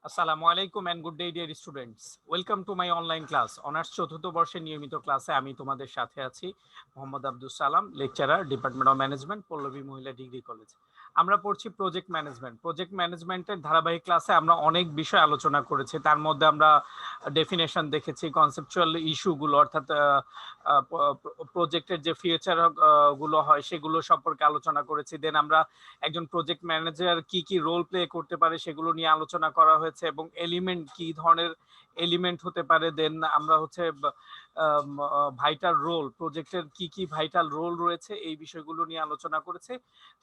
আসসালামু আলাইকুম and good day dear students. Welcome to my online class. Honours চতুর্থ বর্ষের নিয়মিত ক্লাসে আমি তোমাদের সাথে আছি Mohammad Abdul Salam, lecturer, department of management, Pallabi মহিলা ডিগ্রি কলেজ। আমরা পড়ছি প্রজেক্ট ম্যানেজমেন্ট। প্রজেক্ট ম্যানেজমেন্টের ধারাবাহিক ক্লাসে আমরা অনেক বিষয় আলোচনা করেছি। তার মধ্যে আমরা ডেফিনেশন দেখেছি, কনসেপচুয়াল ইস্যুগুলো অর্থাৎ প্রজেক্টের যে ফিউচার গুলো হয় সেগুলো সম্পর্কে আলোচনা করেছি। দেন আমরা একজন প্রজেক্ট ম্যানেজার কি কি রোল প্লে করতে পারে সেগুলো নিয়ে আলোচনা করা হয়েছে এবং এলিমেন্ট কি ধরনের এলিমেন্ট হতে পারে। দেন আমরা হচ্ছে ভাইটাল রোল, প্রজেক্টের কি কি ভাইটাল রোল রয়েছে এই বিষয়গুলো নিয়ে আলোচনা করেছে।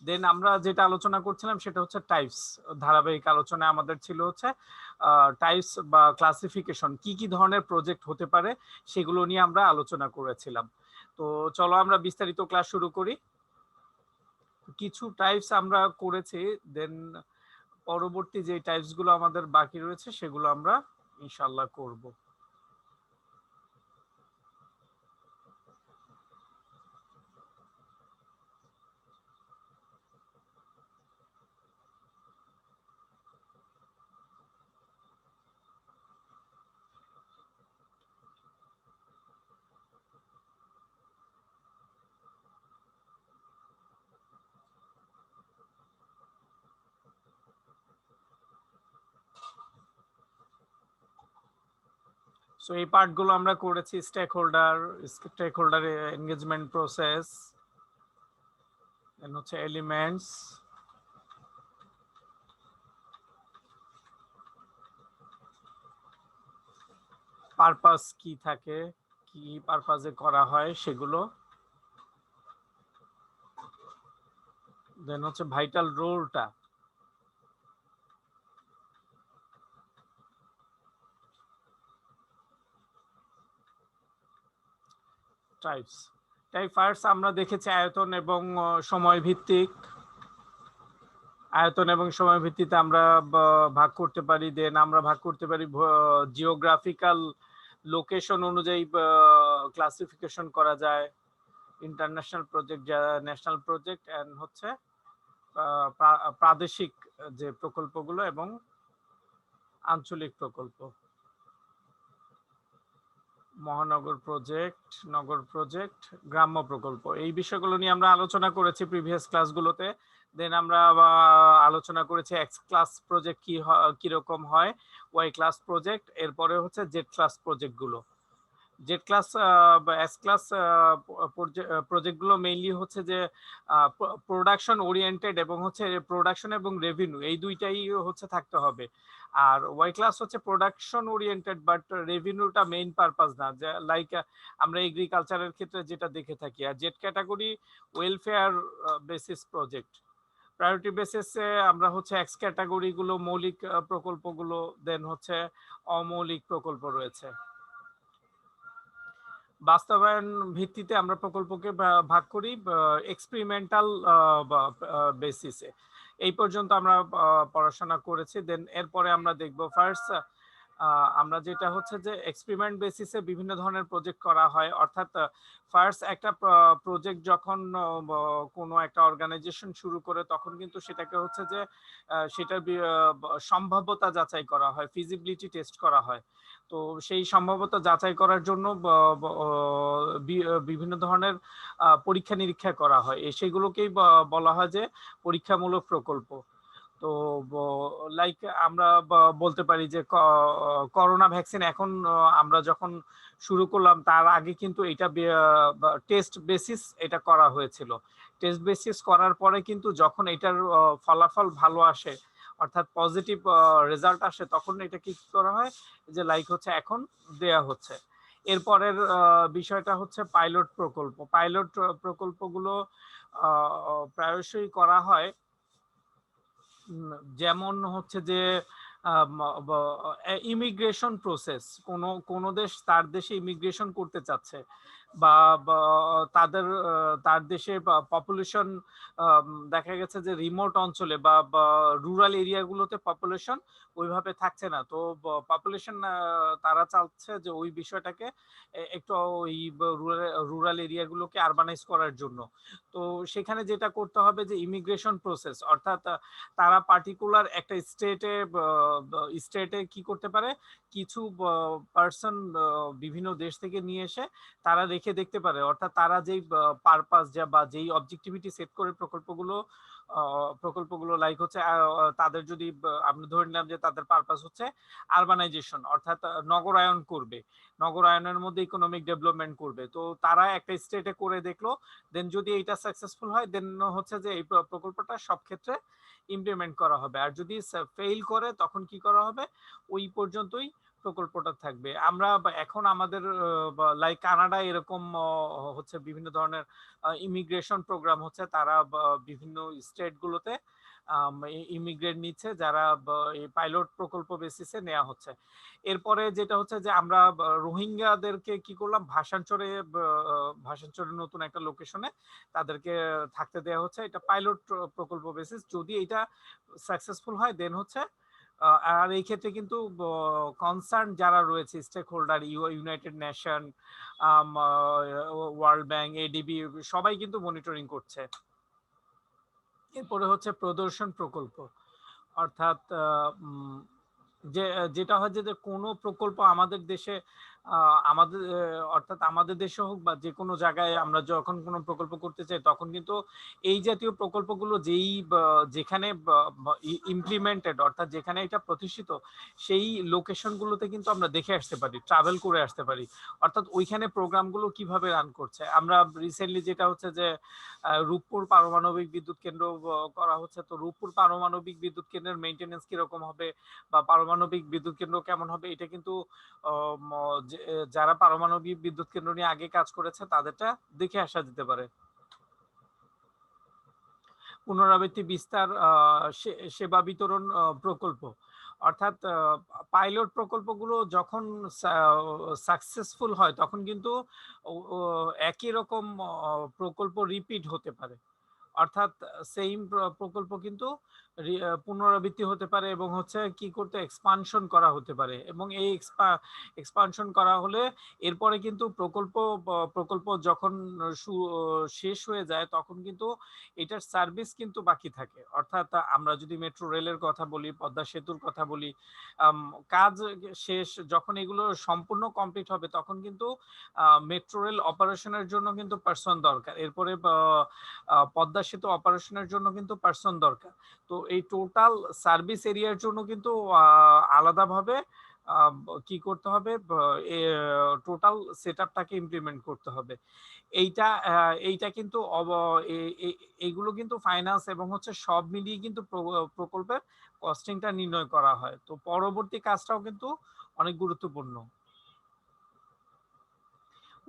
দেন আমরা যেটা আলোচনা করছিলাম সেটা হচ্ছে টাইপস। ধারাবাহিক আলোচনায় আমাদের ছিল হচ্ছে টাইপস বা ক্লাসিফিকেশন, কি কি ধরনের প্রজেক্ট হতে পারে সেগুলো নিয়ে আমরা আলোচনা করেছিলাম। তো চলো আমরা বিস্তারিত ক্লাস শুরু করি। কিছু টাইপস আমরা করেছি, দেন পরবর্তী যে টাইপস গুলো আমাদের বাকি রয়েছে সেগুলো আমরা ইনশাআল্লাহ করব। সো এই পার্টগুলো আমরা করেছি, স্টেক হোল্ডার এনগেজমেন্ট প্রসেস, দেন হচ্ছে এলিমেন্টস, পারপাস কি থাকে, কি পারপাসে করা হয় সেগুলো, দেন হচ্ছে ভাইটাল রোলটা, টাইপস। টাইপ ফার্স্ট আমরা দেখেছি আয়তন এবং সময় ভিত্তিক। আয়তন এবং সময় ভিত্তিতে আমরা ভাগ করতে পারি। দেন আমরা ভাগ করতে পারি জিওগ্রাফিক্যাল লোকেশন অনুযায়ী ক্লাসিফিকেশন করা যায়। International project, national project and হচ্ছে প্রাদেশিক যে প্রকল্পগুলো এবং আঞ্চলিক প্রকল্প, মহানগর প্রজেক্ট, নগর প্রজেক্ট, গ্রাম্য প্রকল্প। এই বিষয়গুলো নিয়ে আমরা আলোচনা করেছি প্রিভিয়াস ক্লাসগুলোতে। দেন আমরা আলোচনা করেছি এক্স ক্লাস প্রজেক্ট কিরকম হয়, ওয়াই ক্লাস প্রজেক্ট, এরপরে হচ্ছে জেড ক্লাস প্রজেক্টগুলো। জেড ক্লাস বা এস ক্লাস প্রজেক্টগুলো মেইনলি হচ্ছে যে প্রোডাকশন ওরিয়েন্টেড এবং হচ্ছে প্রোডাকশন এবং রেভিনিউ এই দুইটাই হচ্ছে থাকতে হবে। আর ওয়াই ক্লাস হচ্ছে প্রোডাকশন ওরিয়েন্টেড বাট রেভিনিউটা মেইন পারপাস না, লাইক আমরা এগ্রিকালচারের ক্ষেত্রে যেটা দেখে থাকি। আর Z category welfare basis project. Priority বেসিসে আমরা হচ্ছে এক্স ক্যাটাগরি গুলো মৌলিক প্রকল্পগুলো, দেন হচ্ছে অমৌলিক প্রকল্প রয়েছে। বাস্তবায়ন ভিত্তিতে আমরা প্রকল্পকে ভাগ করি এক্সপেরিমেন্টাল বেসিসে। এই পর্যন্ত আমরা পড়াশোনা করেছি। দেন এরপরে আমরা দেখব ফার্স্ট আমরা যেটা হচ্ছে যে এক্সপেরিমেন্ট বেসিসে বিভিন্ন ধরনের প্রজেক্ট করা হয়। অর্থাৎ ফার্স্ট একটা প্রজেক্ট যখন কোনো একটা অর্গানাইজেশন শুরু করে তখন কিন্তু সেটাকে হচ্ছে যে সেটার সম্ভাব্যতা যাচাই করা হয়, ফিজিবিলিটি টেস্ট করা হয়। তো সেই সম্ভাব্যতা যাচাই করার জন্য বিভিন্ন ধরনের পরীক্ষা নিরীক্ষা করা হয়, সেগুলোকেই বলা হয় যে পরীক্ষামূলক প্রকল্প। তো লাইক আমরা বলতে পারি যে করোনা ভ্যাকসিন এখন আমরা যখন শুরু করলাম তার আগে কিন্তু এটা টেস্ট বেসিস এটা করা হয়েছিল। টেস্ট বেসিস করার পরে কিন্তু যখন এটার ফলাফল ভালো আসে, অর্থাৎ পজিটিভ রেজাল্ট আসে, তখন এটা কি করা হয় যে লাইক হচ্ছে এখন দেয়া হচ্ছে। এরপরের বিষয়টা হচ্ছে পাইলট প্রকল্প। পাইলট প্রকল্পগুলো প্রায়শই করা হয়, যেমন হচ্ছে যে ইমিগ্রেশন প্রসেস, কোনো দেশ তার দেশে ইমিগ্রেশন করতে চাচ্ছে, বা তাদের তার দেশে পপুলেশন দেখা গেছে যে রিমোট অঞ্চলে বা রুরাল এরিয়াগুলোতে পপুলেশন ওইভাবে থাকছে না, তো পপুলেশন তারা চাচ্ছে যে ওই বিষয়টাকে একটু ওই রুরাল এরিয়াগুলোকে আরবানাইজ করার জন্য। তো সেখানে যেটা করতে হবে যে ইমিগ্রেশন প্রসেস, অর্থাৎ তারা পার্টিকুলার একটা স্টেটে কি করতে পারে, কিছু পার্সন বিভিন্ন দেশ থেকে নিয়ে এসে তারা রেখে দেখতে পারে, অর্থাৎ তারা যেই পারপাস বা যেই অবজেক্টিভিটি সেট করে প্রকল্পগুলো লাইক হচ্ছে তাদের যদি আমরা ধরে নিলাম যে তাদের পারপাস হচ্ছে আরবানাইজেশন, অর্থাৎ নগরায়ন করবে, নগরায়নের মধ্যে ইকোনমিক ডেভেলপমেন্ট করবে, তো তারা একটা স্টেটে করে দেখলো, দেন যদি এটা সাকসেসফুল হয় দেন হচ্ছে যে এই প্রকল্পটা সব ক্ষেত্রে ইমপ্লিমেন্ট করা হবে, আর যদি ফেইল করে তখন কি করা হবে, ওই পর্যন্তই প্রকল্পটা থাকবে। আমরা এখন আমাদের লাইক কানাডা এরকম হচ্ছে বিভিন্ন ধরনের ইমিগ্রেশন প্রোগ্রাম হচ্ছে, তারা বিভিন্ন স্টেট গুলোতে ইমিগ্রেন্ট নিচ্ছে যারা এই পাইলট প্রকল্প বেসিসে নেওয়া হচ্ছে। এরপরে যেটা হচ্ছে যে আমরা রোহিঙ্গাদেরকে কি করলাম, ভাষাঞ্চলের নতুন একটা লোকেশনে তাদেরকে থাকতে দেওয়া হচ্ছে, এটা পাইলট প্রকল্প বেসিস। যদি এটা সাকসেসফুল হয় দেন হচ্ছে আর এই ক্ষেত্রে কিন্তু কনসার্ন যারা রয়েছে stakeholder, United Nation, World Bank, ADB, সবাই কিন্তু মনিটরিং করছে। এরপরে হচ্ছে প্রদর্শন প্রকল্প, অর্থাৎ যেটা হয় যে কোনো প্রকল্প আমাদের দেশে আমাদের অর্থাৎ আমাদের দেশে হোক বা যে কোনো জায়গায় আমরা যখন কোনো প্রকল্প করতে চাই তখন কিন্তু এই জাতীয় প্রকল্পগুলো যেখানে ইমপ্লিমেন্টেড, অর্থাৎ যেখানে এটা প্রতিষ্ঠিত, সেই লোকেশনগুলোতে কিন্তু আমরা দেখে আসতে পারি, ট্রাভেল করে আসতে পারি, অর্থাৎ ওইখানে প্রোগ্রামগুলো কিভাবে রান করছে। আমরা রিসেন্টলি যেটা হচ্ছে যে রূপপুর পারমাণবিক বিদ্যুৎ কেন্দ্র করা হচ্ছে, তো রূপপুর পারমাণবিক বিদ্যুৎ কেন্দ্রের মেইনটেনেন্স কিরকম হবে বা পারমাণবিক বিদ্যুৎ কেন্দ্র কেমন হবে, এটা কিন্তু যারা পারমাণবিক বিদ্যুৎ কেন্দ্র নিয়ে আগে কাজ করেছে তাদেরটা দেখে আসা যেতে পারে। পুনরাবৃত্তি বিস্তার সেবা বিতরণ প্রকল্প, অর্থাৎ পাইলট প্রকল্পগুলো যখন সাকসেসফুল হয় তখন কিন্তু একই রকম প্রকল্প রিপিট হতে পারে, অর্থাৎ সেইম প্রকল্প কিন্তু পুনরাবৃত্তি হতে পারে এবং হচ্ছে কি করতে এক্সপানশন করা হতে পারে, এবং এই এক্সপানশন করা হলে এরপরে কিন্তু প্রকল্প যখন শেষ হয়ে যায় তখন কিন্তু এটার সার্ভিস কিন্তু বাকি থাকে। অর্থাৎ আমরা যদি মেট্রো রেলের কথা বলি, পদ্মা সেতুর কথা বলি, কাজ শেষ যখন এগুলো সম্পূর্ণ কমপ্লিট হবে তখন কিন্তু মেট্রো রেল অপারেশনের জন্য কিন্তু পার্সন দরকার, এরপরে পদ্মা সেতু অপারেশনের জন্য কিন্তু পার্সন দরকার। তো এই টোটাল সার্ভিস এরিয়ার জন্য কিন্তু আলাদাভাবে কি করতে হবে, টোটাল সেটআপটাকে ইমপ্লিমেন্ট করতে হবে। এইটা কিন্তু এইগুলো কিন্তু ফাইন্যান্স এবং হচ্ছে সব মিলিয়ে কিন্তু প্রকল্পের কস্টিংটা নির্ণয় করা হয়। তো পরবর্তী কাজটাও কিন্তু অনেক গুরুত্বপূর্ণ।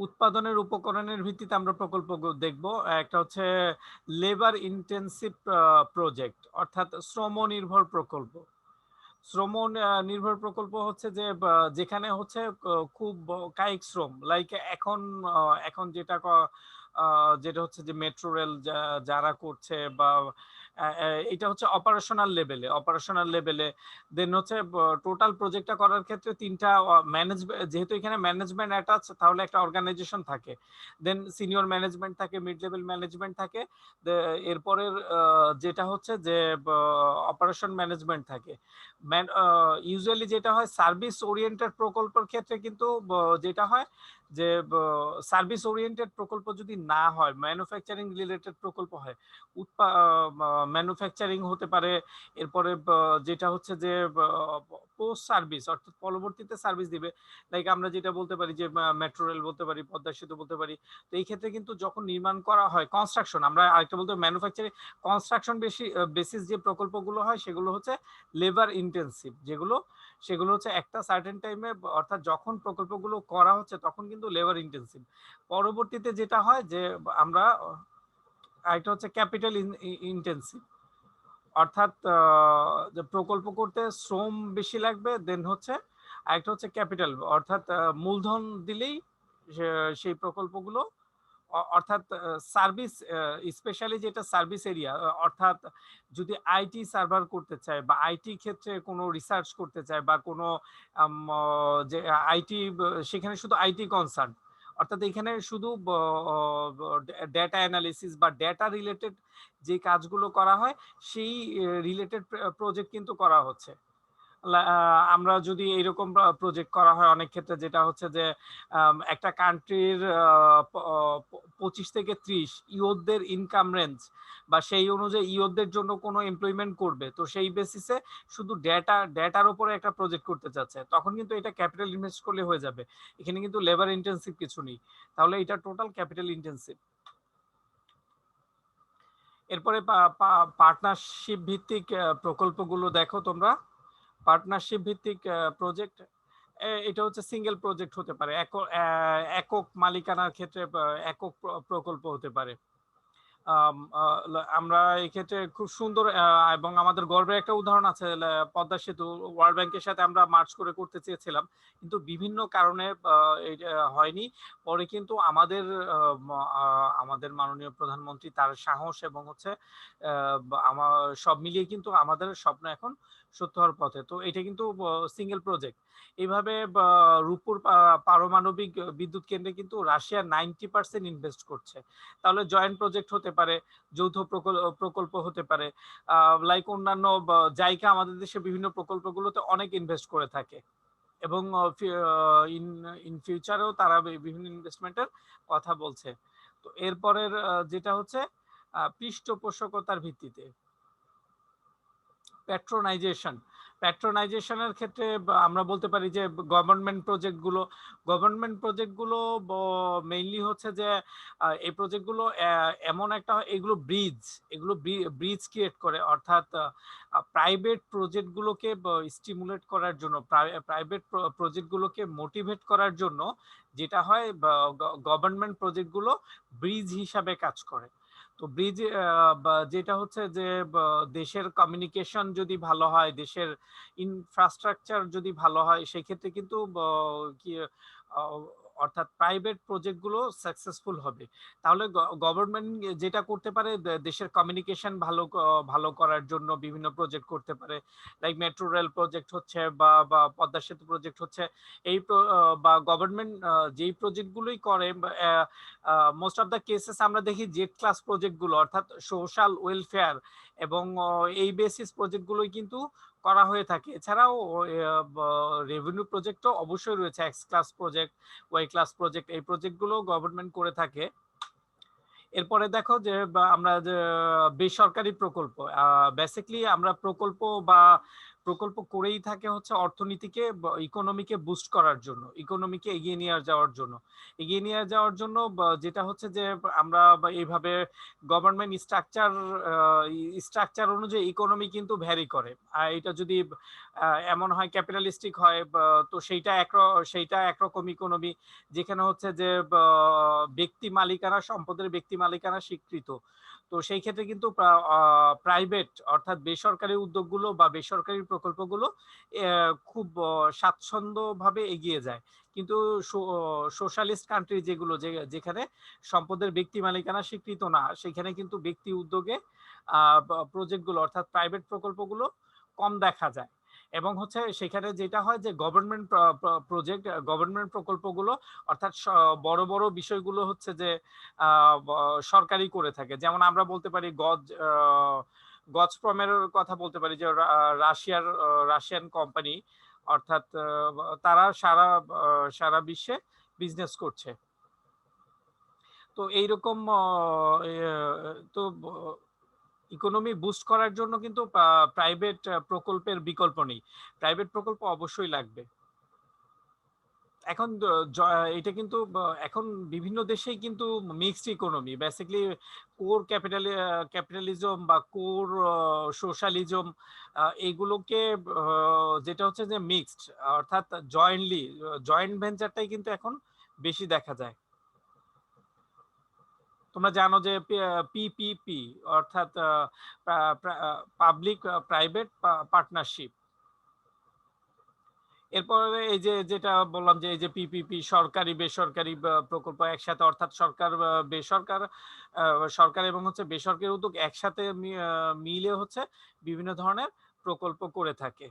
উৎপাদনের উপকরণের ভিত্তিতে আমরা প্রকল্প দেখব। একটা হচ্ছে লেবার ইন্টেনসিভ প্রজেক্ট, অর্থাৎ শ্রম নির্ভর প্রকল্প। শ্রম নির্ভর প্রকল্প হচ্ছে যে যেখানে হচ্ছে খুব কায়িক শ্রম, লাইক এখন যেটা হচ্ছে যে মেট্রো রেল যারা করছে বা এটা হচ্ছে অপারেশনাল লেভেলে দেন হচ্ছে টোটাল প্রজেক্টটা করার ক্ষেত্রে তিনটা ম্যানেজমেন্ট, যেহেতু এখানে ম্যানেজমেন্ট অ্যাটাচ, তাহলে একটা অর্গানাইজেশন থাকে, দেন সিনিয়র ম্যানেজমেন্ট থাকে, মিড লেভেল ম্যানেজমেন্ট থাকে, এরপরের যেটা হচ্ছে যে অপারেশন ম্যানেজমেন্ট থাকে। ইউজুয়ালি যেটা হয় সার্ভিস ওরিয়েন্টেড প্রকল্পের ক্ষেত্রে কিন্তু যেটা হয় যে সার্ভিস ওরিয়েন্টেড প্রকল্প যদি না হয়, ম্যানুফ্যাকচারিং রিলেটেড প্রকল্প হয়, ম্যানুফ্যাকচারিং হতে পারে, এরপরে যেটা হচ্ছে যে পোস্ট সার্ভিস, অর্থাৎ পরবর্তীতে সার্ভিস দিবে, লাইক আমরা যেটা বলতে পারি যে মেট্রো রেল বলতে পারি, পদ্মা সেতু বলতে পারি। তো এই ক্ষেত্রে কিন্তু যখন নির্মাণ করা হয় কনস্ট্রাকশন, আমরা আরেকটা বলতে ম্যানুফ্যাকচারিং, কনস্ট্রাকশন বেসিস যে প্রকল্পগুলো হয় সেগুলো হচ্ছে লেবার ইন্টেন্সিভ, সেগুলো হচ্ছে একটা সার্টেন টাইমে, অর্থাৎ যখন প্রকল্পগুলো করা হচ্ছে তখন কিন্তু লেবার ইন্টেন্সিভ। পরবর্তীতে যেটা হয় যে আমরা আরেকটা হচ্ছে ক্যাপিটাল ইন্টেন্সিভ, অর্থাৎ যে প্রকল্প করতে শ্রম বেশি লাগবে, দেন হচ্ছে আরেকটা হচ্ছে ক্যাপিটাল, অর্থাৎ মূলধন দিলেই সেই প্রকল্পগুলো অর্থাৎ সার্ভিস স্পেশালি যেটা সার্ভিস এরিয়া, অর্থাৎ যদি আইটি সার্ভার করতে চায় বা আইটি ক্ষেত্রে কোনো রিসার্চ করতে চায় বা কোনো যে আইটি, সেখানে শুধু আইটি কনসার্ন, অর্থাৎ এখানে শুধু ডেটা অ্যানালিসিস বা ডেটা রিলেটেড যে কাজগুলো করা হয় সেই রিলেটেড প্রজেক্ট কিন্তু করা হচ্ছে। আমরা যদি এইরকম প্রজেক্ট করা হয় অনেক ক্ষেত্রে, যেটা হচ্ছে যে একটা কান্ট্রির 25 থেকে 30 ইয়ুথদের ইনকাম রেঞ্জ বা সেই অনুযায়ী ইয়ুথদের জন্য কোনো এমপ্লয়মেন্ট করবে, তো সেই বেসিসে শুধু ডেটার উপরে একটা প্রজেক্ট করতে চাচ্ছে, তখন কিন্তু এটা ক্যাপিটাল ইনভেস্ট করলে হয়ে যাবে। এখানে কিন্তু লেবার ইন্টেন্সিভ কিছু নেই, তাহলে এটা টোটাল ক্যাপিটাল ইন্টেন্সিভ। এরপরে পার্টনারশিপ ভিত্তিক প্রকল্পগুলো দেখো তোমরা। পার্টনারশিপ ভিত্তিক প্রজেক্ট, এটা হচ্ছে সিঙ্গেল প্রজেক্ট হতে পারে, একক মালিকানার ক্ষেত্রে একক প্রকল্প হতে পারে। আমরা এই ক্ষেত্রে খুব সুন্দর এবং আমাদের গর্বের একটা উদাহরণ আছে, পদ্মা সেতু ওয়ার্ল্ড ব্যাংকের সাথে আমরা মার্চ করে করতে চেয়েছিলাম, কিন্তু বিভিন্ন কারণে হয়নি। পরে কিন্তু আমাদের মাননীয় প্রধানমন্ত্রী তার সাহস এবং হচ্ছে আমার সব মিলিয়ে কিন্তু আমাদের স্বপ্ন এখন সত্য হওয়ার পথে। তো এটা কিন্তু সিঙ্গেল প্রজেক্ট। এইভাবে রূপপুর পারমাণবিক বিদ্যুৎ কেন্দ্রে কিন্তু রাশিয়া 90% ইনভেস্ট করছে। তাহলে জয়েন্ট প্রজেক্ট হতে পারে, যৌথ প্রকল্প হতে পারে, লাইক অন্যান্য জায়গা আমাদের দেশে বিভিন্ন প্রকল্পগুলোতে অনেক ইনভেস্ট করে থাকে এবং ইন ফিউচারেও তারা বিভিন্ন ইনভেস্টমেন্টের কথা বলছে। তো এরপরের যেটা হচ্ছে পৃষ্ঠপোষকতার ভিত্তিতে প্যাট্রোনাইজেশনের ক্ষেত্রে আমরা বলতে পারি যে গভর্নমেন্ট প্রজেক্টগুলো মেইনলি হচ্ছে যে এই প্রজেক্টগুলো এমন একটা, এগুলো ব্রিজ ক্রিয়েট করে, অর্থাৎ প্রাইভেট প্রজেক্টগুলোকে স্টিমুলেট করার জন্য, প্রাইভেট প্রজেক্টগুলোকে মোটিভেট করার জন্য যেটা হয়, গভর্নমেন্ট প্রজেক্টগুলো ব্রিজ হিসাবে কাজ করে। তো ব্রিজ যেটা হচ্ছে যে দেশের কমিউনিকেশন যদি ভালো হয়, দেশের ইনফ্রাস্ট্রাকচার যদি ভালো হয়, সেক্ষেত্রে কিন্তু কি অর্থাৎ প্রাইভেট প্রজেক্টগুলো সাকসেসফুল হবে। তাহলে গভর্নমেন্ট যেটা করতে পারে, দেশের কমিউনিকেশন ভালো করার জন্য বিভিন্ন প্রজেক্ট করতে পারে, লাইক মেট্রো রেল প্রজেক্ট হচ্ছে বা পদ্মা সেতু প্রজেক্ট হচ্ছে। এই বা গভর্নমেন্ট যেই প্রজেক্টগুলোই করে, মোস্ট অফ দ্য কেসেস আমরা দেখি জেড ক্লাস প্রজেক্টগুলো, অর্থাৎ সোশ্যাল ওয়েলফেয়ার এবং এই বেসিস প্রজেক্টগুলোই কিন্তু করা হয়ে থাকে। এছাড়াও রেভিনিউ প্রজেক্টও অবশ্যই রয়েছে, X class project, Y class project, এই প্রজেক্টগুলো গভর্নমেন্ট করে থাকে। এরপরে দেখো যে আমরা যে বেসরকারি প্রকল্প, বেসিক্যালি আমরা প্রকল্প করেই থাকে হচ্ছে অর্থনীতিকে, ইকোনমিকে বুস্ট করার জন্য, ইকোনমিকে এগিয়ে নিয়ে যাওয়ার জন্য যেটা হচ্ছে যে আমরা এইভাবে গভর্নমেন্ট স্ট্রাকচার অনুযায়ী ইকোনমি কিন্তু ভ্যারি করে। আর এটা যদি এমন হয় ক্যাপিটালিস্টিক হয়, তো সেইটা একরকম ইকোনমি, যেখানে হচ্ছে যে সম্পদের ব্যক্তি মালিকানা স্বীকৃত। তো সেই ক্ষেত্রে কিন্তু প্রাইভেট অর্থাৎ বেসরকারি উদ্যোগগুলো বা বেসরকারি প্রকল্পগুলো খুব স্বাচ্ছন্দ্যভাবে এগিয়ে যায়। কিন্তু সোশ্যালিস্ট কান্ট্রি যেগুলো, যেখানে সম্পদের ব্যক্তি মালিকানা স্বীকৃত না, সেখানে কিন্তু ব্যক্তি উদ্যোগে প্রজেক্টগুলো অর্থাৎ প্রাইভেট প্রকল্পগুলো কম দেখা যায়। এবং হচ্ছে সেখানে যেটা হয় যে গভর্নমেন্ট প্রকল্পগুলো অর্থাৎ বড় বড় বিষয়গুলো হচ্ছে যে সরকারি করে থাকে। যেমন আমরা বলতে পারি গজপ্রমের কথা বলতে পারি, যে রাশিয়ান কোম্পানি, অর্থাৎ তারা সারা বিশ্বে বিজনেস করছে। তো এইরকম তো ইকোনমি বুস্ট করার জন্য কিন্তু প্রাইভেট প্রকল্পের বিকল্প নেই, প্রাইভেট প্রকল্প অবশ্যই লাগবে। এখন এটা কিন্তু এখন বিভিন্ন দেশেই কিন্তু mixed economy, basically core capitalism বা কোর সোশ্যালিজম, এইগুলোকে যেটা হচ্ছে যে মিক্সড, অর্থাৎ জয়েন্ট ভেঞ্চারটাই কিন্তু এখন বেশি দেখা যায়। তোমরা জানো যে পিপিপি অর্থাৎ পাবলিক প্রাইভেট পার্টনারশিপ, এরপরে এই যে যেটা বললাম যে এই যে পিপিপি সরকারি বেসরকারি প্রকল্প একসাথে, অর্থাৎ সরকার বেসরকার সরকার এবং হচ্ছে বেসরকারি উদ্যোগ একসাথে মিলে হচ্ছে বিভিন্ন ধরনের প্রকল্প করে থাকে।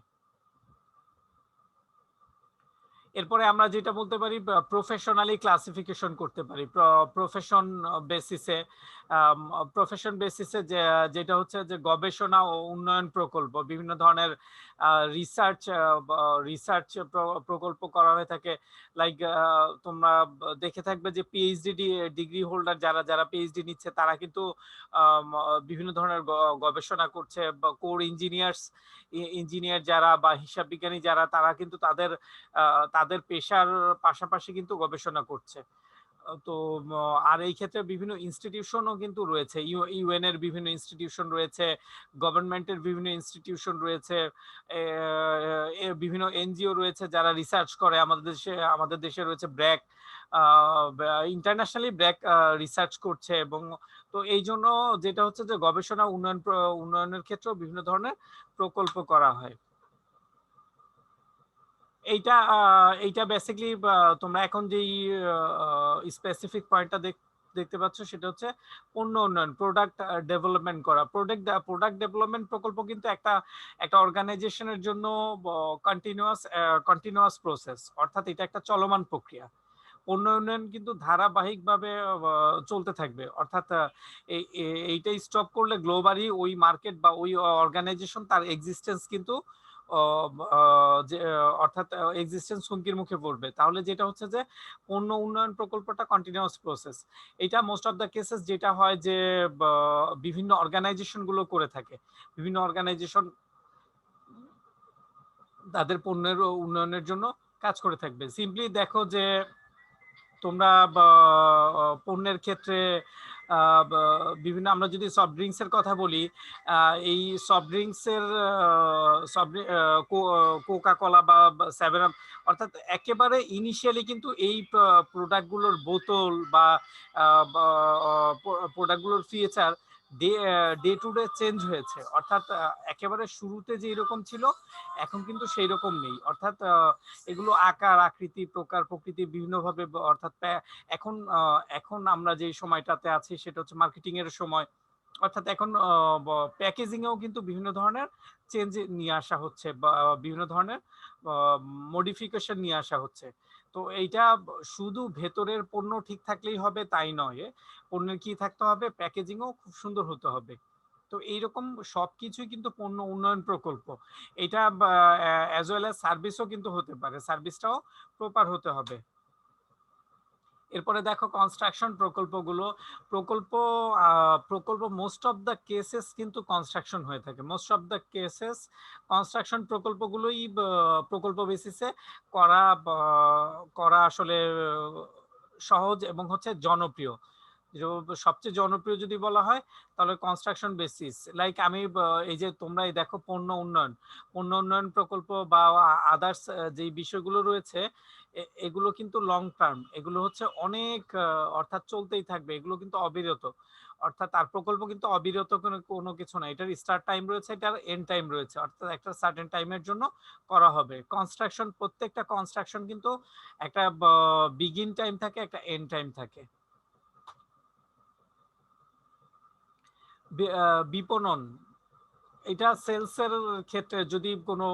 এরপরে আমরা যেটা বলতে পারি প্রফেশনালি ক্লাসিফিকেশন করতে পারি প্রফেশন বেসিসে। প্রফেশন বেসিসে যেটা হচ্ছে যে গবেষণা ও উন্নয়ন প্রকল্প, বিভিন্ন ধরনের রিসার্চ রিসার্চ প্রকল্প করা হয়ে থাকে। লাইক তোমরা দেখে থাকবে যে পিএইচডি ডিগ্রি হোল্ডার যারা যারা পিএইচডি নিচ্ছে তারা কিন্তু বিভিন্ন ধরনের গবেষণা করছে, বা কোর ইঞ্জিনিয়ার যারা বা হিসাব বিজ্ঞানী যারা তারা কিন্তু তাদের তাদের পেশার পাশাপাশি কিন্তু গবেষণা করছে। তো আর এই ক্ষেত্রে বিভিন্ন ইনস্টিটিউশনও কিন্তু রয়েছে। ইউএন এর বিভিন্ন ইনস্টিটিউশন রয়েছে, গভর্নমেন্টের বিভিন্ন ইনস্টিটিউশন রয়েছে, বিভিন্ন এনজিও রয়েছে যারা রিসার্চ করে। আমাদের দেশে রয়েছে ব্র্যাক, ইন্টারন্যাশনালি ব্র্যাক রিসার্চ করছে। এবং তো এই জন্য যেটা হচ্ছে যে গবেষণা উন্নয়নের ক্ষেত্রেও বিভিন্ন ধরনের প্রকল্প করা হয়। এইটা এইটা বেসিক্যালি তোমরা এখন যেই স্পেসিফিক পয়েন্টটা দেখতে পাচ্ছ সেটা হচ্ছে পণ্য উন্নয়ন, প্রোডাক্ট ডেভেলপমেন্ট করা। প্রোডাক্ট ডেভেলপমেন্ট প্রকল্প কিন্তু একটা একটা অর্গানাইজেশনের জন্য কন্টিনিউয়াস প্রসেস, অর্থাৎ এটা একটা চলমান প্রক্রিয়া। পণ্য উন্নয়ন কিন্তু ধারাবাহিকভাবে চলতে থাকবে, অর্থাৎ এইটাই স্টপ করলে গ্লোবালি ওই মার্কেট বা ওই অর্গানাইজেশন তার এক্সিস্টেন্স কিন্তু অর্থাৎ এক্সিস্টেন্স হুমকির মুখে পড়বে। তাহলে যেটা হচ্ছে যে পণ্য উন্নয়ন প্রকল্পটা কন্টিনিউয়াস প্রসেস। এটা মোস্ট অফ দ্য কেসেস যেটা হয় যে বিভিন্ন অর্গানাইজেশন গুলো করে থাকে। বিভিন্ন অর্গানাইজেশন তাদের পণ্যের উন্নয়নের জন্য কাজ করে থাকবে। সিম্পলি দেখো যে তোমরা পণ্যের ক্ষেত্রে বিভিন্ন, আমরা যদি সফট ড্রিঙ্কস এর কথা বলি, এই সফট ড্রিঙ্কস এর কোকা কোলা বা সেভেন আপ, অর্থাৎ একেবারে ইনিশিয়ালি কিন্তু এই প্রোডাক্টগুলোর বোতল বা প্রোডাক্টগুলোর feature day to day change হয়েছে। অর্থাৎ একেবারে শুরুতে যে এরকম ছিল এখন কিন্তু সেই রকম নেই। অর্থাৎ এগুলো আকার আকৃতি প্রকার প্রকৃতি বিভিন্নভাবে অর্থাৎ এখন এখন আমরা যে সময়টাতে আছি সেটা হচ্ছে মার্কেটিং এর সময়। অর্থাৎ এখন প্যাকেজিং এও কিন্তু বিভিন্ন ধরনের চেঞ্জ নিয়ে আসা হচ্ছে বা বিভিন্ন ধরনের মডিফিকেশন নিয়ে আসা হচ্ছে। তো এইটা শুধু ভেতরের পণ্য ঠিক থাকলেই হবে তাই নয়, পণ্যের কি থাকতে হবে, প্যাকেজিংও খুব সুন্দর হতে হবে। তো এইরকম সবকিছুই কিন্তু পণ্য উন্নয়ন প্রকল্প। এটা অ্যাজ ওয়েল অ্যাজ সার্ভিসও কিন্তু হতে পারে, সার্ভিসটাও প্রপার হতে হবে। এরপরে দেখো কনস্ট্রাকশন প্রকল্পগুলো, প্রকল্প প্রকল্প মোস্ট অফ দ্য কেসেস কিন্তু কনস্ট্রাকশন হয়ে থাকে। Most of the cases construction প্রকল্পগুলোই প্রকল্প বেসিসে করা করা আসলে সহজ এবং হচ্ছে জনপ্রিয়। সবচেয়ে জনপ্রিয় যদি বলা হয় তাহলে কনস্ট্রাকশন বেসিস। লাইক আমি এই যে তোমরা দেখো পণ্য উন্নয়ন প্রকল্প বা আদার্স যে বিষয়গুলো রয়েছে এগুলো কিন্তু লং টার্ম, এগুলো হচ্ছে অনেক অর্থাৎ চলতেই থাকবে, এগুলো কিন্তু অবিরত। অর্থাৎ তার প্রকল্প কিন্তু অবিরত কোনো কিছু না, এটার স্টার্ট টাইম রয়েছে, এটার এন্ড টাইম রয়েছে, অর্থাৎ একটা সার্টেন টাইমের জন্য করা হবে। কনস্ট্রাকশন, প্রত্যেকটা কনস্ট্রাকশন কিন্তু একটা বিগিন টাইম থাকে, একটা এন্ড টাইম থাকে। বিপণন, এটা সেলসের ক্ষেত্রে যদি কোনো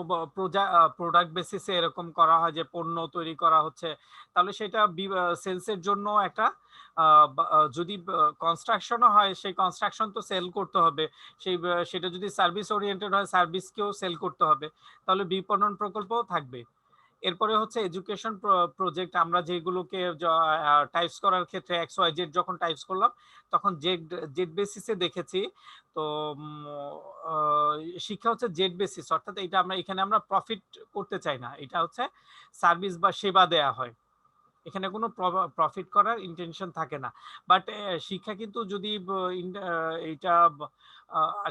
প্রোডাক্ট বেসিসে এরকম করা হয় যে পণ্য তৈরি করা হচ্ছে, তাহলে সেটা সেলসের জন্য একটা যদি কনস্ট্রাকশনও হয় সেই কনস্ট্রাকশন তো সেল করতে হবে, সেটা যদি সার্ভিস ওরিয়েন্টেড হয় সার্ভিসকেও সেল করতে হবে, তাহলে বিপণন প্রকল্পও থাকবে। এরপরে হচ্ছে এডুকেশন প্রজেক্ট, আমরা যেগুলোকে টাইপস করার ক্ষেত্রে এক্স ওয়াই জেড যখন টাইপস করলাম তখন জেড জেড বেসিসে দেখেছি। তো শিক্ষা হচ্ছে জেড বেসিস, অর্থাৎ এটা আমরা এখানে আমরা প্রফিট করতে চাই না, এটা হচ্ছে সার্ভিস বা সেবা দেয়া হয়, এখানে কোনো প্রফিট করার ইন্টেনশন থাকে না। বাট শিক্ষা কিন্তু যদি এইটা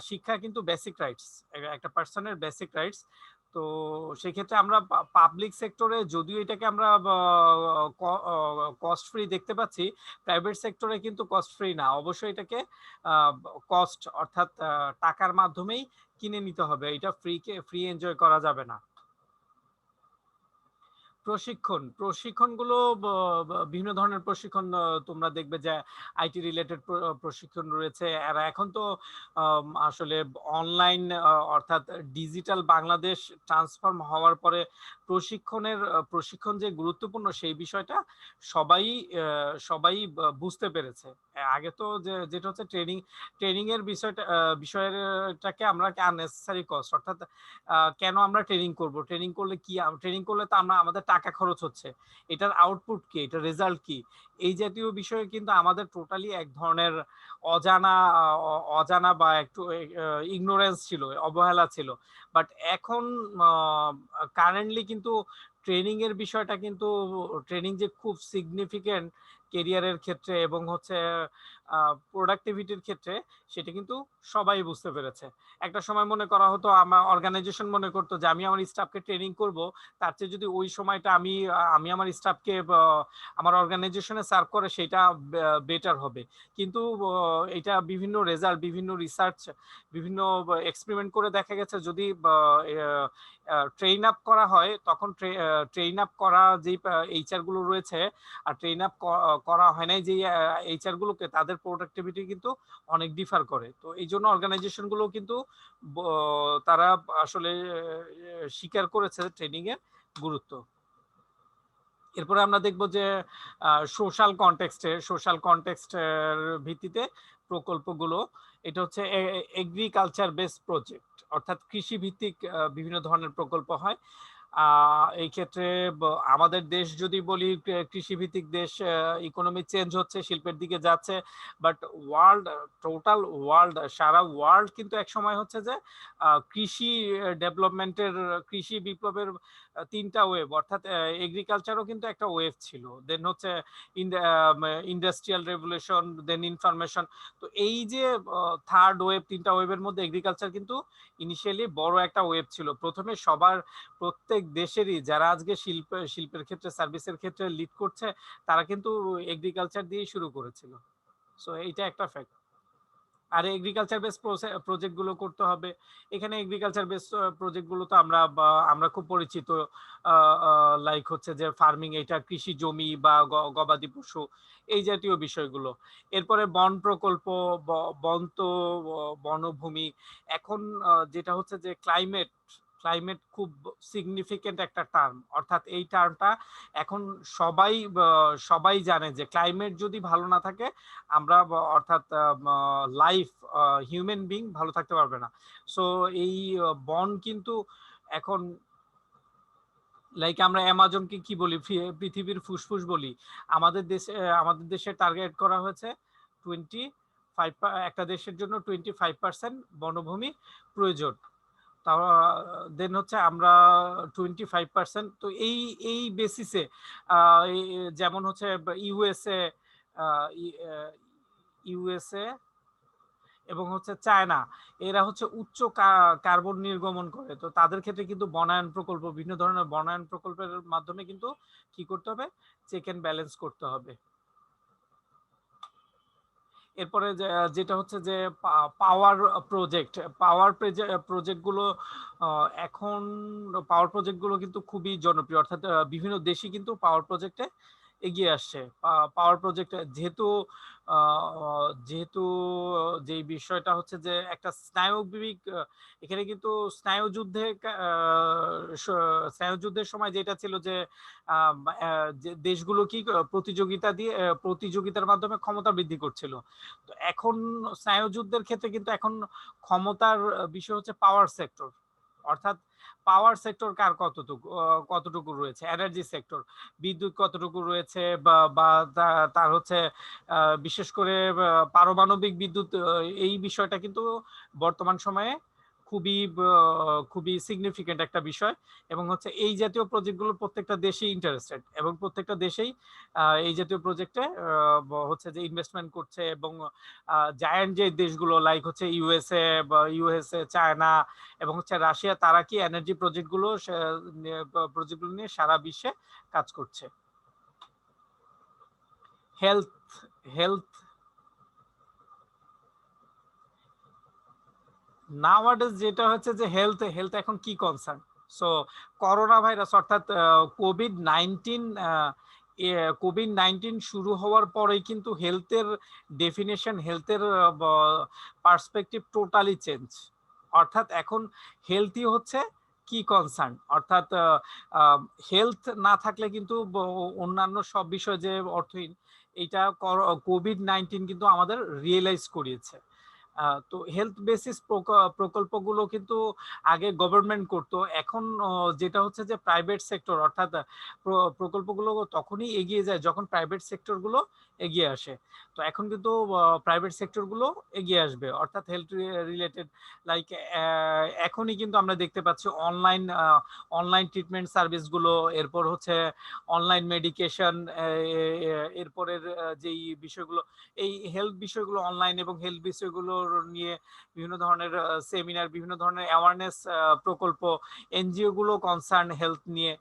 শিক্ষা কিন্তু বেসিক রাইটস, একটা পার্সনের বেসিক রাইটস। তো সেক্ষেত্রে আমরা পাবলিক সেক্টরে যদিও এটাকে আমরা কস্ট ফ্রি দেখতে পাচ্ছি, প্রাইভেট সেক্টরে কিন্তু কস্ট ফ্রি না, অবশ্যই এটাকে কস্ট অর্থাৎ টাকার মাধ্যমেই কিনে নিতে হবে, এটা ফ্রি এনজয় করা যাবে না। প্রশিক্ষণগুলো বিভিন্ন ধরনের প্রশিক্ষণ তোমরা দেখবে যে আইটি রিলেটেড প্রশিক্ষণ রয়েছে। আর এখন তো আসলে অনলাইন অর্থাৎ ডিজিটাল বাংলাদেশ ট্রান্সফর্ম হওয়ার পরে প্রশিক্ষণ যে গুরুত্বপূর্ণ সেই বিষয়টা সবাই সবাই বুঝতে পেরেছে। আগে তো যেটা হচ্ছে ট্রেনিং এর বিষয়টাকে আমরা আননেসেসারি কস্ট, অর্থাৎ কেন আমরা ট্রেনিং করব, ট্রেনিং করলে তো আমাদের টাকা খরচ হচ্ছে, এটার আউটপুট কি, এটার রেজাল্ট কি, এই জাতীয় বিষয়ে কিন্তু আমাদের টোটালি এক ধরনের অজানা অজানা বা একটু ইগনোরেন্স ছিল, অবহেলা ছিল। বাট এখন কারেন্টলি কিন্তু ট্রেনিং যে খুব সিগনিফিকেন্ট কেরিয়ারের ক্ষেত্রে এবং হচ্ছে প্রোডাক্টিভিটির ক্ষেত্রে, সেটা কিন্তু সবাই বুঝতে পেরেছে। একটা সময় মনে করা হতো, আমার অর্গানাইজেশন মনে করতো যে আমি আমার স্টাফকে ট্রেনিং করব, তার চেয়ে যদি ওই সময়টা আমি আমার স্টাফকে আমার অর্গানাইজেশনে সার্ভ করে সেটা বেটার হবে। কিন্তু এটা বিভিন্ন রেজাল্ট, বিভিন্ন রিসার্চ, বিভিন্ন এক্সপেরিমেন্ট করে দেখা গেছে যদি ট্রেন আপ করা হয়, তখন ট্রেন আপ করা যে এইচআর গুলো রয়েছে আর ট্রেন আপ করা হয় নাই যে এইচআর গুলোকে, তাদের প্রোডাক্টিভিটি কিন্তু অনেক ডিফার করে। তো এই জন্য অর্গানাইজেশন গুলো কিন্তু তারা আসলে স্বীকার করেছে ট্রেনিং এর গুরুত্ব। এরপরে আমরা দেখব যে সোশ্যাল কনটেক্সটের ভিত্তিতে প্রকল্পগুলো, এটা হচ্ছে এগ্রিকালচার বেসড প্রজেক্ট, অর্থাৎ কৃষি ভিত্তিক বিভিন্ন ধরনের প্রকল্প হয়। এই ক্ষেত্রে আমাদের দেশ যদি বলি, কৃষিভিত্তিক দেশ, ইকোনমি চেঞ্জ হচ্ছে, শিল্পের দিকে যাচ্ছে, বাট টোটাল ওয়ার্ল্ড, সারা ওয়ার্ল্ড কিন্তু এক সময় হচ্ছে যে কৃষি ডেভেলপমেন্টের, কৃষি বিপ্লবের তিনটা ওয়েভ, অর্থাৎ এগ্রিকালচারও কিন্তু একটা ওয়েভ ছিল, দেন হচ্ছে ইন্ডাস্ট্রিয়াল রেভলিউশন, দেন ইনফরমেশন। তো এই যে থার্ড ওয়েভ, তিনটা ওয়েভের মধ্যে এগ্রিকালচার কিন্তু ইনিশিয়ালি বড় একটা ওয়েভ ছিল। প্রথমে প্রত্যেক দেশেরই যারা আজকে শিল্পের ক্ষেত্রে, সার্ভিসের ক্ষেত্রে লিড করছে, তারা কিন্তু এগ্রিকালচার দিয়ে শুরু করেছিল। সো এইটা একটা ফ্যাক্ট। আর এগ্রিকালচার বেস প্রজেক্ট গুলো করতে হবে। এখানে এগ্রিকালচার বেস প্রজেক্ট গুলো তো আমরা খুব পরিচিত, লাইক হচ্ছে যে ফার্মিং, এটা কৃষি জমি বা গবাদি পশু, এই জাতীয় বিষয়গুলো। এরপরে বন প্রকল্প, বনভূমি। এখন যেটা হচ্ছে যে ক্লাইমেট খুব সিগনিফিকেন্ট একটা টার্ম, অর্থাৎ এই টার্মটা এখন সবাই জানে যে ক্লাইমেট যদি ভালো না থাকে, আমরা অর্থাৎ লাইফ, হিউম্যান বিং ভালো থাকতে পারবে না। সো এই বন কিন্তু এখন, লাইক আমরা অ্যামাজনকে কি বলি, পৃথিবীর ফুসফুস বলি। আমাদের দেশে টার্গেট করা হয়েছে 25, একটা দেশের জন্য 25% বনভূমি প্রয়োজন। দেন হচ্ছে আমরা 25%, তো এই বেসিসে যেমন হচ্ছে ইউএসএ, ইউএসএ এবং হচ্ছে চায়না, এরা হচ্ছে উচ্চ কার্বন নির্গমন করে। তো তাদের ক্ষেত্রে কিন্তু বিভিন্ন ধরনের বনায়ন প্রকল্পের মাধ্যমে কিন্তু কি করতে হবে, চেক এন্ড ব্যালেন্স করতে হবে। এরপরে যেটা হচ্ছে যে প্রজেক্ট গুলো, এখন পাওয়ার প্রজেক্ট গুলো কিন্তু খুবই জনপ্রিয়, অর্থাৎ বিভিন্ন দেশই কিন্তু পাওয়ার প্রজেক্টে এগিয়ে আসছে। পাওয়ার প্রজেক্ট যেহেতু যে বিষয়টা হচ্ছে যে একটা স্নায়বিক, এখানে কিন্তু স্নায়ুযুদ্ধের সময় যেটা ছিল যে দেশগুলো কি প্রতিযোগিতার মাধ্যমে ক্ষমতা বৃদ্ধি করছিল। তো এখন স্নায়ুযুদ্ধের ক্ষেত্রে কিন্তু এখন ক্ষমতার বিষয় হচ্ছে পাওয়ার সেক্টর, অর্থাৎ পাওয়ার সেক্টর কার কতটুকু রয়েছে, এনার্জি সেক্টর, বিদ্যুৎ কতটুকু রয়েছে, বা তার হচ্ছে বিশেষ করে পারমাণবিক বিদ্যুৎ, এই বিষয়টা কিন্তু বর্তমান সময়ে খুবই সিগনিফিকেন্ট একটা বিষয়। এবং হচ্ছে এই জাতীয় প্রজেক্টগুলো প্রত্যেকটা দেশেই ইন্টারেস্টেড, এবং প্রত্যেকটা দেশেই এই জাতীয় প্রজেক্টে হচ্ছে যে ইনভেস্টমেন্ট করছে। এবং জায়ান্ট যে দেশগুলো লাইক হচ্ছে ইউএসএ, চায়না এবং হচ্ছে রাশিয়া, তারা কি এনার্জি প্রজেক্টগুলো নিয়ে সারা বিশ্বে কাজ করছে। হেলথ নাওয়াডেজ যেটা হচ্ছে যে হেলথ এখন কি কনসার্ন। সো করোনা ভাইরাস অর্থাৎ কোভিড-19 কোভিড-19 শুরু হওয়ার পরেই কিন্তু হেলথের ডেফিনেশন, হেলথের পার্সপেক্টিভ টোটালি চেঞ্জ। অর্থাৎ এখন হেলথই হচ্ছে কি কনসার্ন, অর্থাৎ হেলথ না থাকলে কিন্তু অন্যান্য সব বিষয় যে অর্থহীন, এটা কোভিড-19 কিন্তু আমাদের রিয়েলাইজ করিয়েছে। তো হেলথ বেসিস প্রকল্পগুলো কিন্তু আগে গভর্নমেন্ট করতো, এখন যেটা হচ্ছে যে প্রাইভেট সেক্টর, অর্থাৎ প্রকল্পগুলো তখনই এগিয়ে যায় যখন প্রাইভেট সেক্টরগুলো এগিয়ে আসে। তো এখন কিন্তু প্রাইভেট সেক্টরগুলো এগিয়ে আসবে, অর্থাৎ হেলথ রিলেটেড, লাইক এখনই কিন্তু আমরা দেখতে পাচ্ছি অনলাইন অনলাইন ট্রিটমেন্ট সার্ভিসগুলো, এরপর হচ্ছে অনলাইন মেডিকেশন, এরপরের যেই বিষয়গুলো, এই হেলথ বিষয়গুলো অনলাইন এবং হেলথ বিষয়গুলোর নিয়ে বিভিন্ন ধরনের সেমিনার, বিভিন্ন ধরনের অ্যাওয়ারনেস প্রকল্প, এনজিও গুলো কনসার্ন হেলথ নিয়ে।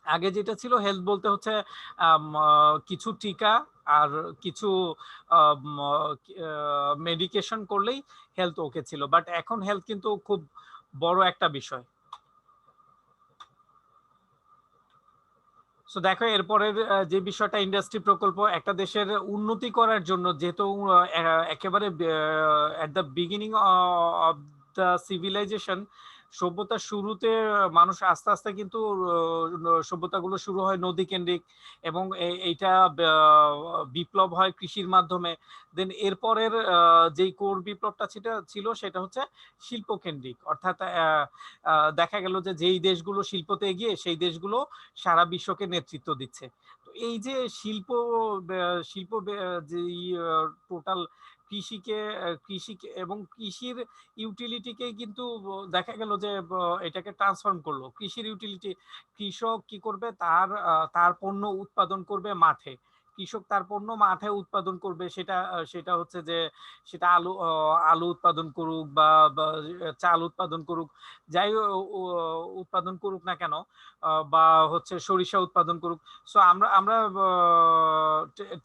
আগে যেটা ছিল হেলথ বলতে হচ্ছে কিছু টিকা আর কিছু মেডিকেশন করলেই হেলথ ওকে ছিল, বাট এখন হেলথ কিন্তু খুব বড় একটা বিষয়। সো দেখো এরপরের যে বিষয়টা ইন্ডাস্ট্রি প্রকল্প, একটা দেশের উন্নতি করার জন্য, যেহেতু একেবারে at the beginning of the civilisation, সভ্যতার শুরুতে মানুষ আস্তে আস্তে কিন্তু সভ্যতাগুলো শুরু হয় নদী কেন্দ্রিক, এবং এইটা বিপ্লব হয় কৃষির মাধ্যমে। দেন এরপরের যেই কোর বিপ্লবটা ছিল সেটা হচ্ছে শিল্প কেন্দ্রিক, অর্থাৎ দেখা গেল যে যেই দেশগুলো শিল্পতে এগিয়ে সেই দেশগুলো সারা বিশ্বকে নেতৃত্ব দিচ্ছে। তো এই যে শিল্প শিল্প যেই টোটাল কৃষিকে কৃষিকে এবং কৃষির ইউটিলিটিকে কিন্তু দেখা গেল যে এটাকে ট্রান্সফর্ম করলো কৃষির ইউটিলিটি। কৃষক কি করবে, তার পণ্য উৎপাদন করবে মাঠে, কৃষক তার পণ্য মাঠে উৎপাদন করবে, সেটা সেটা হচ্ছে যে সেটা আলু উৎপাদন করুক বা চাল উৎপাদন করুক, যাই উৎপাদন করুক না কেন, বা হচ্ছে সরিষা উৎপাদন করুক। সো আমরা আমরা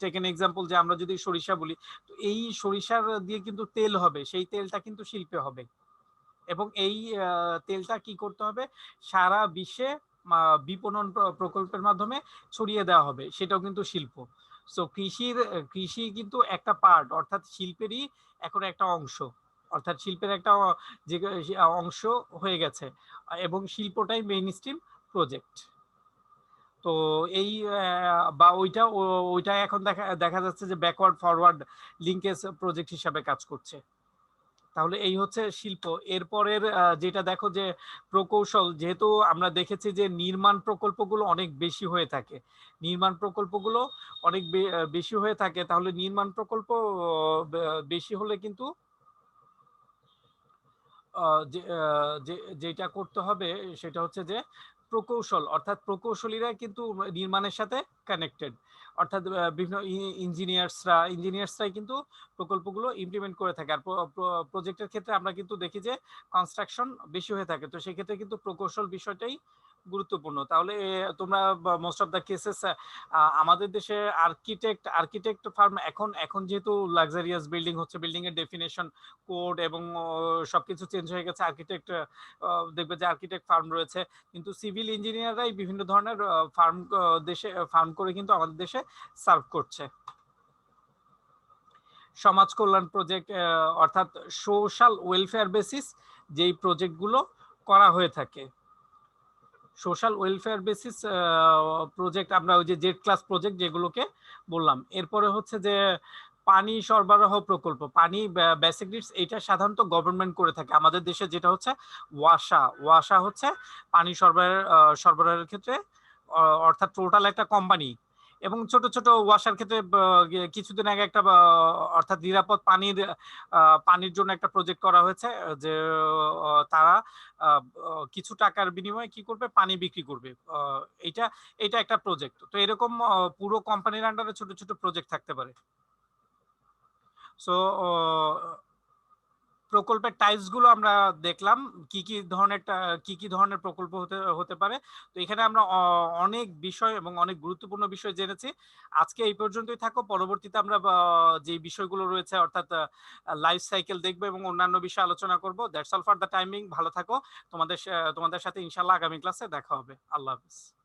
টেক এন এক্সাম্পল, যে আমরা যদি সরিষা বলি, তো এই সরিষার দিয়ে কিন্তু তেল হবে, সেই তেলটা কিন্তু শিল্পে হবে, এবং এই তেলটা কি করতে হবে, সারা বিশ্বে বিপণন প্রকল্পের মাধ্যমে ছড়িয়ে দেওয়া হবে, সেটাও কিন্তু শিল্প। সো কৃষি কিন্তু একটা পার্ট, অর্থাৎ শিল্পেরই এখন একটা অংশ, অর্থাৎ শিল্পের একটা যে অংশ হয়ে গেছে, এবং শিল্পটাই মেইন স্ট্রিম প্রজেক্ট। তো এই বা ওইটা এখন দেখা দেখা যাচ্ছে যে ব্যাকওয়ার্ড ফরওয়ার্ড লিঙ্কেজ প্রজেক্ট হিসাবে কাজ করছে। তাহলে এই হচ্ছে শিল্প। এরপরের যেটা দেখো যে প্রকৌশল, যেহেতু আমরা দেখেছি যে নির্মাণ প্রকল্পগুলো অনেক বেশি হয়ে থাকে, নির্মাণ প্রকল্পগুলো অনেক বেশি হয়ে থাকে, তাহলে নির্মাণ প্রকল্প বেশি হলে কিন্তু যেটা করতে হবে সেটা হচ্ছে যে প্রকৌশল, অর্থাৎ প্রকৌশলীরা কিন্তু নির্মাণের সাথে কানেক্টেড, অর্থাৎ বিভিন্ন ইঞ্জিনিয়ার্সরাই কিন্তু প্রকল্পগুলো ইমপ্লিমেন্ট করে থাকে। আর প্রজেক্টের ক্ষেত্রে আমরা কিন্তু দেখি যে কনস্ট্রাকশন বেশি হয়ে থাকে, তো সেক্ষেত্রে কিন্তু প্রকৌশল বিষয়টাই গুরুত্বপূর্ণ। তাহলে তোমরা মোস্ট অফ দ্য কেসেস আমাদের দেশে আর্কিটেক্ট ফার্ম, এখন এখন যেহেতু লাক্সারিয়াস বিল্ডিং হচ্ছে, বিল্ডিং এর ডেফিনেশন, কোড এবং সবকিছু চেঞ্জ হয়ে গেছে, আর্কিটেক্ট দেখবে যে আর্কিটেক্ট ফার্ম রয়েছে, কিন্তু সিভিল ইঞ্জিনিয়াররাই বিভিন্ন ধরনের দেশে ফার্ম করে কিন্তু আমাদের দেশে সার্ভ করছে। সমাজ কল্যাণ প্রজেক্ট, অর্থাৎ সোশ্যাল ওয়েলফেয়ার বেসিস যেই প্রজেক্টগুলো করা হয়ে থাকে, সোশ্যাল ওয়েলফেয়ার বেসিস প্রজেক্ট, আমরা ওই যে জেড ক্লাস প্রজেক্ট যেগুলোকে বললাম। এরপরে হচ্ছে যে পানি সরবরাহ প্রকল্প, পানি বেসিক নিডস, এটা সাধারণত গভর্নমেন্ট করে থাকে আমাদের দেশে, যেটা হচ্ছে ওয়াসা হচ্ছে পানি সরবরাহের ক্ষেত্রে, অর্থাৎ টোটাল একটা কোম্পানি, এবং ছোট ছোট ওয়াসার ক্ষেত্রে কিছুদিন আগে একটা অর্থাৎ নিরাপদ পানির জন্য একটা প্রজেক্ট করা হয়েছে, যে তারা কিছু টাকার বিনিময়ে কি করবে, পানি বিক্রি করবে। এটা এটা একটা প্রজেক্ট। তো এরকম পুরো কোম্পানির আন্ডারে ছোট ছোট প্রজেক্ট থাকতে পারে। সো প্রকল্পের টাইপস গুলো আমরা দেখলাম, কি কি ধরনের প্রকল্প হতে হতে পারে। তো এখানে আমরা অনেক বিষয় এবং অনেক গুরুত্বপূর্ণ বিষয় জেনেছি। আজকে এই পর্যন্তই থাকো। পরবর্তীতে আমরা যে বিষয়গুলো রয়েছে অর্থাৎ লাইফ সাইকেল দেখবো এবং অন্যান্য বিষয় আলোচনা করব। That's all for the timing. ভালো থাকো। তোমাদের সাথে ইনশাআল্লাহ আগামী ক্লাসে দেখা হবে। আল্লাহ হাফেজ।